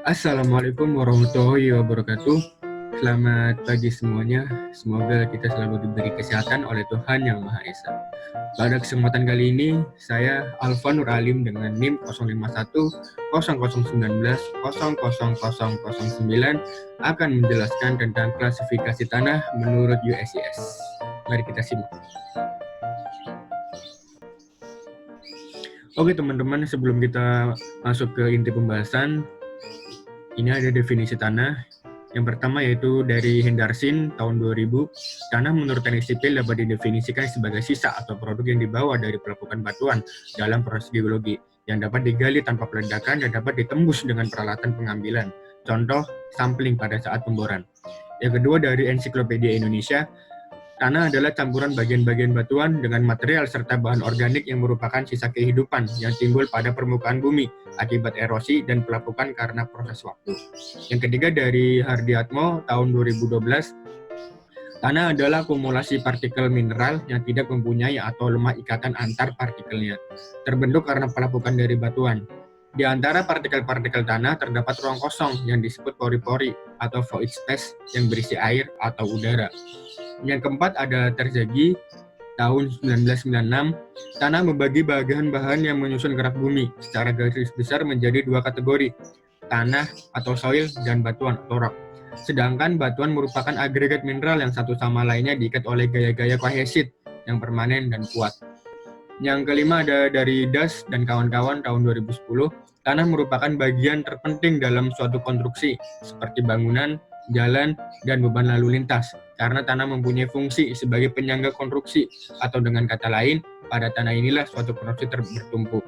Assalamualaikum warahmatullahi wabarakatuh. Selamat pagi semuanya. Semoga kita selalu diberi kesehatan oleh Tuhan Yang Maha Esa. Pada kesempatan kali ini, saya Alfa Nur Alim dengan NIM 051 0019 00009 akan menjelaskan tentang klasifikasi tanah menurut USGS. Mari kita simak. Oke teman-teman, sebelum kita masuk ke inti pembahasan, ini ada definisi tanah. Yang pertama yaitu dari Henderson tahun 2000, tanah menurut teknik sipil dapat didefinisikan sebagai sisa atau produk yang dibawa dari pelepukan batuan dalam proses geologi yang dapat digali tanpa peledakan dan dapat ditembus dengan peralatan pengambilan. Contoh, sampling pada saat pemboran. Yang kedua dari Ensiklopedia Indonesia, tanah adalah campuran bagian-bagian batuan dengan material serta bahan organik yang merupakan sisa kehidupan yang timbul pada permukaan bumi akibat erosi dan pelapukan karena proses waktu. Yang ketiga dari Hardiatmo tahun 2012, tanah adalah akumulasi partikel mineral yang tidak mempunyai atau lemah ikatan antar partikelnya, terbentuk karena pelapukan dari batuan. Di antara partikel-partikel tanah terdapat ruang kosong yang disebut pori-pori atau void space yang berisi air atau udara. Yang keempat ada Terzaghi tahun 1996, tanah membagi bahan-bahan yang menyusun gerak bumi secara garis besar menjadi dua kategori, tanah atau soil dan batuan atau rock. Sedangkan batuan merupakan agregat mineral yang satu sama lainnya diikat oleh gaya-gaya kohesit yang permanen dan kuat. Yang kelima ada dari Das dan kawan-kawan tahun 2010, tanah merupakan bagian terpenting dalam suatu konstruksi seperti bangunan, jalan, dan beban lalu lintas, karena tanah mempunyai fungsi sebagai penyangga konstruksi, atau dengan kata lain, pada tanah inilah suatu konstruksi bertumpu.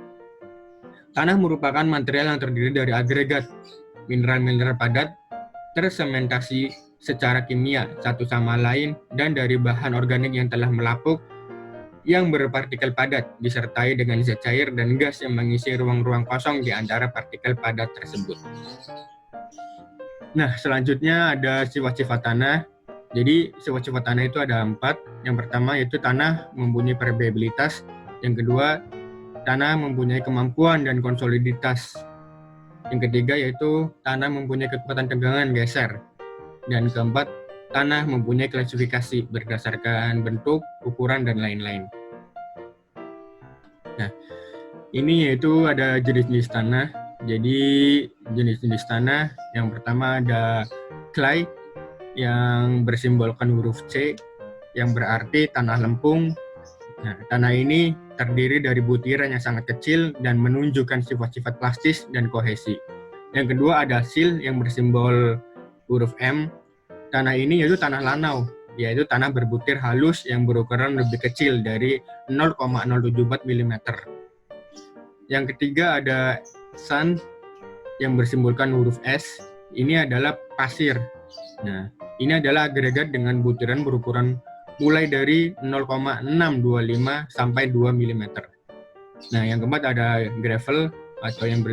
Tanah merupakan material yang terdiri dari agregat, mineral-mineral padat, tersementasi secara kimia satu sama lain, dan dari bahan organik yang telah melapuk, yang berpartikel padat, disertai dengan zat cair dan gas yang mengisi ruang-ruang kosong di antara partikel padat tersebut. Nah, selanjutnya ada sifat-sifat tanah. Jadi, sifat-sifat tanah itu ada 4. Yang pertama yaitu tanah mempunyai permeabilitas. Yang kedua, tanah mempunyai kemampuan dan konsoliditas. Yang ketiga yaitu tanah mempunyai kekuatan tegangan geser. Dan keempat, tanah mempunyai klasifikasi berdasarkan bentuk, ukuran, dan lain-lain. Nah, ini yaitu ada jenis-jenis tanah. Jadi jenis-jenis tanah yang pertama ada clay yang bersimbolkan huruf C yang berarti tanah lempung. Nah, tanah ini terdiri dari butiran yang sangat kecil dan menunjukkan sifat-sifat plastis dan kohesi. Yang kedua ada sill yang bersimbol huruf M. Tanah ini yaitu tanah lanau, yaitu tanah berbutir halus yang berukuran lebih kecil dari 0,074 mm. Yang ketiga ada sand yang bersimbolkan huruf S. Ini adalah pasir. Nah, ini adalah agregat dengan butiran berukuran mulai dari 0,625 sampai 2 mm. Nah, yang keempat ada gravel atau yang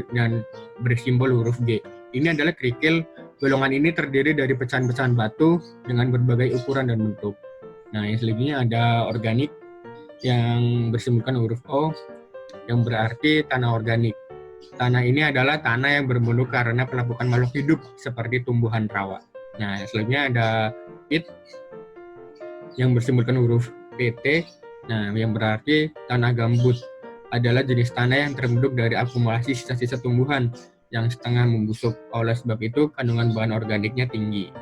bersimbol huruf G. Ini adalah kerikil. Golongan ini terdiri dari pecahan-pecahan batu dengan berbagai ukuran dan bentuk. Nah, yang selanjutnya ada organik yang bersimbolkan huruf O yang berarti tanah organik. Tanah ini adalah tanah yang berbentuk karena pelapukan makhluk hidup seperti tumbuhan rawa. Nah, selanjutnya ada pit yang bersimbolkan huruf PT. Nah, yang berarti tanah gambut adalah jenis tanah yang terbentuk dari akumulasi sisa-sisa tumbuhan yang setengah membusuk. Oleh sebab itu, kandungan bahan organiknya tinggi.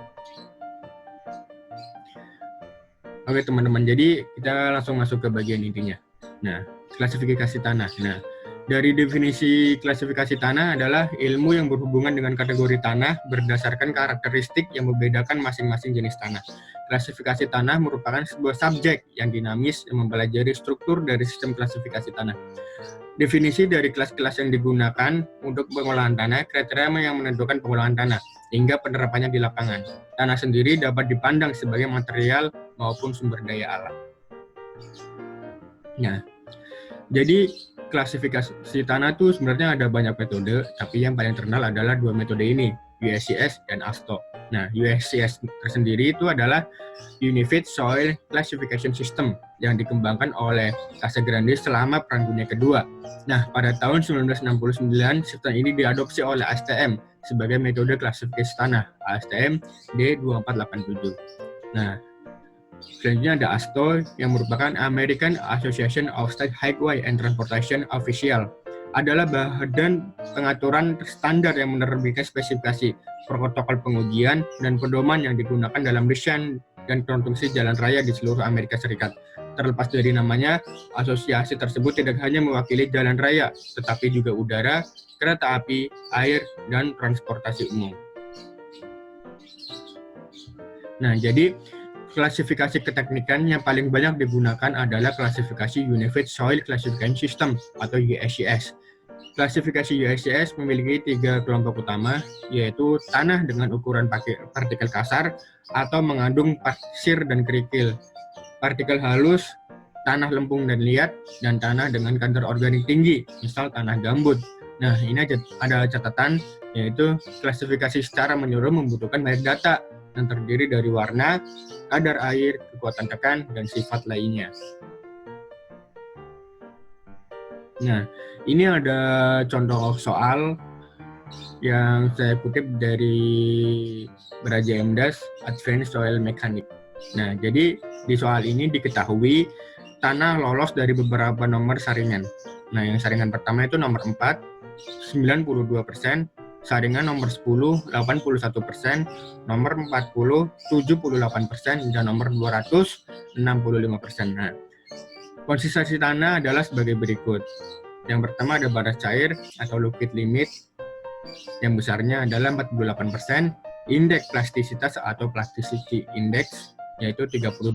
Oke teman-teman, jadi kita langsung masuk ke bagian intinya. Nah, klasifikasi tanah. Nah, dari definisi klasifikasi tanah adalah ilmu yang berhubungan dengan kategori tanah berdasarkan karakteristik yang membedakan masing-masing jenis tanah. Klasifikasi tanah merupakan sebuah subjek yang dinamis yang mempelajari struktur dari sistem klasifikasi tanah. Definisi dari kelas-kelas yang digunakan untuk pengolahan tanah, kriteria yang menentukan pengolahan tanah, hingga penerapannya di lapangan. Tanah sendiri dapat dipandang sebagai material maupun sumber daya alam. Nah, jadi klasifikasi tanah itu sebenarnya ada banyak metode, tapi yang paling terkenal adalah 2 metode ini. USCS, dan ASTO. Nah, USCS tersendiri itu adalah Unified Soil Classification System yang dikembangkan oleh Casagrande selama Perang Dunia Kedua. Nah, pada tahun 1969, sistem ini diadopsi oleh ASTM sebagai metode klasifikasi tanah, ASTM D2487. Nah, selanjutnya ada ASTO yang merupakan American Association of State Highway and Transportation Official. Adalah badan pengaturan standar yang menerbitkan spesifikasi, protokol pengujian, dan pedoman yang digunakan dalam desain dan konstruksi jalan raya di seluruh Amerika Serikat. Terlepas dari namanya, asosiasi tersebut tidak hanya mewakili jalan raya, tetapi juga udara, kereta api, air, dan transportasi umum. Nah, jadi klasifikasi keteknikan yang paling banyak digunakan adalah klasifikasi Unified Soil Classification System atau USCS. Klasifikasi USCS memiliki 3 kelompok utama, yaitu tanah dengan ukuran partikel kasar atau mengandung pasir dan kerikil, partikel halus, tanah lempung dan liat, dan tanah dengan kadar organik tinggi, misal tanah gambut. Nah, ini ada catatan, yaitu klasifikasi secara menyeluruh membutuhkan banyak data yang terdiri dari warna, kadar air, kekuatan tekan, dan sifat lainnya. Nah, ini ada contoh soal yang saya kutip dari Braja Emdas, Advanced Soil Mechanics. Nah, jadi di soal ini diketahui tanah lolos dari beberapa nomor saringan. Nah, yang saringan pertama itu nomor 4, 92%, saringan nomor 10, 81%, nomor 40, 78%, dan nomor 200, 65%. Nah, konsistensi tanah adalah sebagai berikut. Yang pertama ada batas cair atau liquid limit yang besarnya adalah 48%, indeks plastisitas atau plasticity index yaitu 32%.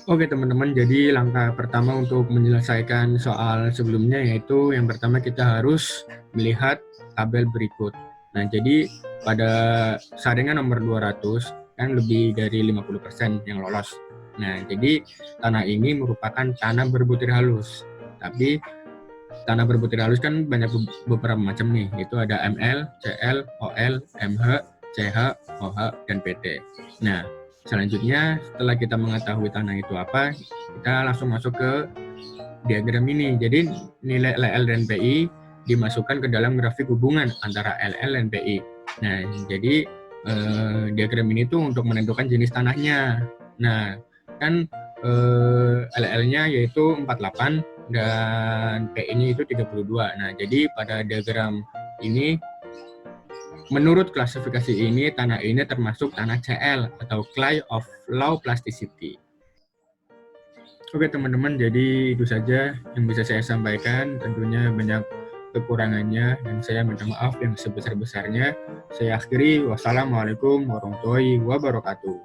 Oke teman-teman, jadi langkah pertama untuk menyelesaikan soal sebelumnya yaitu yang pertama kita harus melihat tabel berikut. Nah, jadi pada saringan nomor 200 kan lebih dari 50% yang lolos. Nah, jadi tanah ini merupakan tanah berbutir halus. Tapi tanah berbutir halus kan banyak beberapa macam nih, yaitu ada ML, CL, OL, MH, CH, OH, dan PT. Nah, selanjutnya setelah kita mengetahui tanah itu apa, kita langsung masuk ke diagram ini. Jadi nilai LL dan PI dimasukkan ke dalam grafik hubungan antara LL dan PI. Nah, jadi diagram ini tuh untuk menentukan jenis tanahnya. Nah, kan LL-nya yaitu 48 dan PI-nya itu 32. Nah, jadi pada diagram ini menurut klasifikasi ini tanah ini termasuk tanah CL atau Clay of Low Plasticity. Oke teman-teman, jadi itu saja yang bisa saya sampaikan. Tentunya banyak kekurangannya dan saya minta maaf yang sebesar-besarnya. Saya akhiri, wassalamualaikum warahmatullahi wabarakatuh.